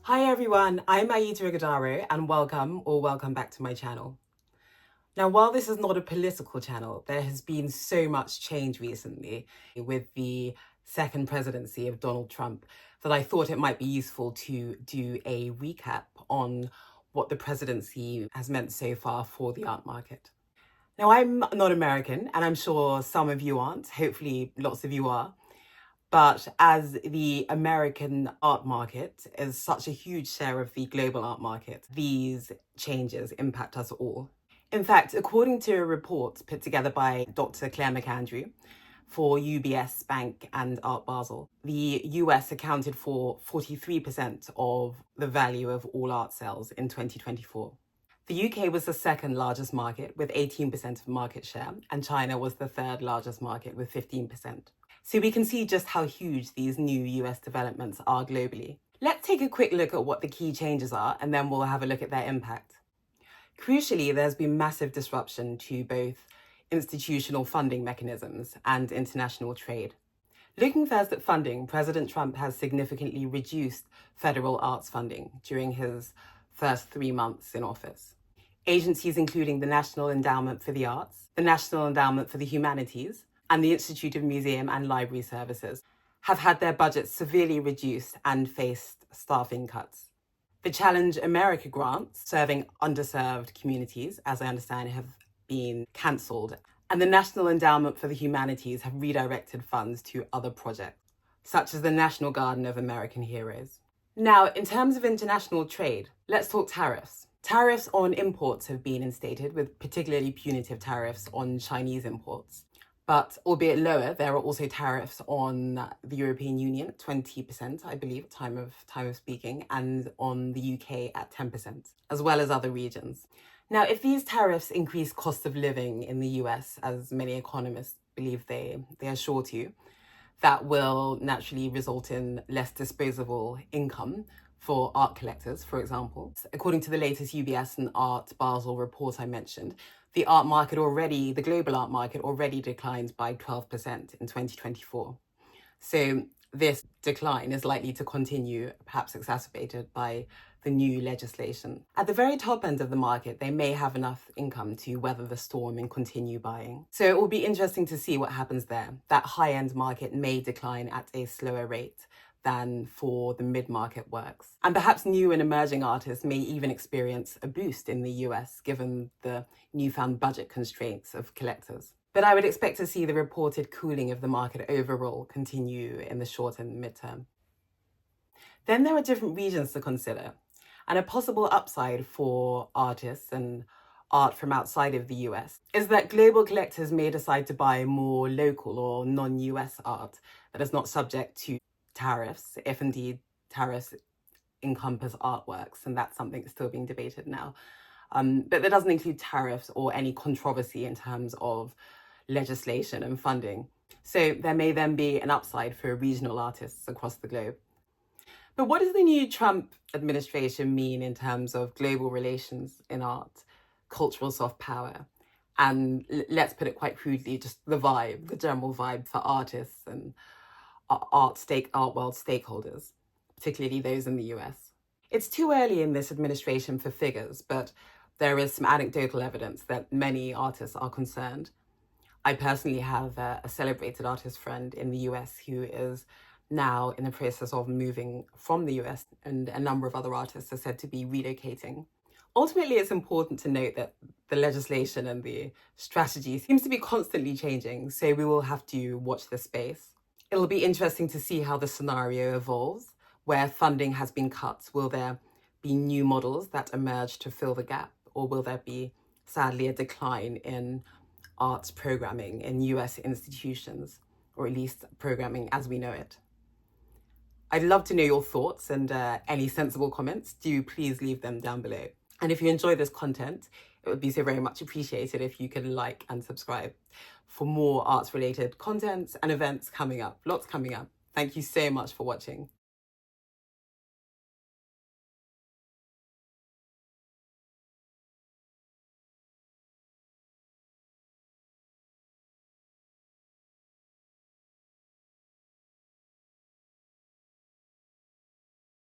Hi everyone, I'm Aida Igadaro and welcome back to my channel. Now, while this is not a political channel, there has been so much change recently with the second presidency of Donald Trump that I thought it might be useful to do a recap on what the presidency has meant so far for the art market. Now, I'm not American, and I'm sure some of you aren't, hopefully lots of you are. But as the American art market is such a huge share of the global art market, these changes impact us all. In fact, according to a report put together by Dr. Claire McAndrew for UBS Bank and Art Basel, the US accounted for 43% of the value of all art sales in 2024. The UK was the second largest market with 18% of market share, and China was the third largest market with 15%. So we can see just how huge these new US developments are globally. Let's take a quick look at what the key changes are, and then we'll have a look at their impact. Crucially, there's been massive disruption to both institutional funding mechanisms and international trade. Looking first at funding, President Trump has significantly reduced federal arts funding during his first 3 months in office. Agencies including the National Endowment for the Arts, the National Endowment for the Humanities, and the Institute of Museum and Library Services have had their budgets severely reduced and faced staffing cuts. The Challenge America grants serving underserved communities, as I understand, have been cancelled, and the National Endowment for the Humanities have redirected funds to other projects, such as the National Garden of American Heroes. Now, in terms of international trade, let's talk tariffs. Tariffs on imports have been instated, with particularly punitive tariffs on Chinese imports. But albeit lower, there are also tariffs on the European Union, 20%, I believe, time of speaking, and on the UK at 10%, as well as other regions. Now, if these tariffs increase cost of living in the US, as many economists believe they are sure to, that will naturally result in less disposable income for art collectors, for example. According to the latest UBS and Art Basel report I mentioned, the global art market already declined by 12% in 2024. So this decline is likely to continue, perhaps exacerbated by the new legislation. At the very top end of the market, they may have enough income to weather the storm and continue buying. So it will be interesting to see what happens there. That high-end market may decline at a slower rate than for the mid-market works. And perhaps new and emerging artists may even experience a boost in the US, given the newfound budget constraints of collectors. But I would expect to see the reported cooling of the market overall continue in the short and midterm. Then there are different regions to consider, and a possible upside for artists and art from outside of the US is that global collectors may decide to buy more local or non-US art that is not subject to tariffs, if indeed tariffs encompass artworks, and that's something that's still being debated now. But that doesn't include tariffs or any controversy in terms of legislation and funding. So there may then be an upside for regional artists across the globe. But what does the new Trump administration mean in terms of global relations in art, cultural soft power, and let's put it quite crudely, just the vibe, the general vibe for artists and art world stakeholders, particularly those in the US? It's too early in this administration for figures, but there is some anecdotal evidence that many artists are concerned. I personally have a celebrated artist friend in the US who is now in the process of moving from the US, and a number of other artists are said to be relocating. Ultimately, it's important to note that the legislation and the strategy seems to be constantly changing, so we will have to watch this space. It'll be interesting to see how the scenario evolves. Where funding has been cut, will there be new models that emerge to fill the gap, or will there be, sadly, a decline in arts programming in US institutions, or at least programming as we know it? I'd love to know your thoughts, and any sensible comments, do please leave them down below. And if you enjoy this content, it would be so very much appreciated if you could like and subscribe for more arts related content and events coming up. Lots coming up. Thank you so much for watching.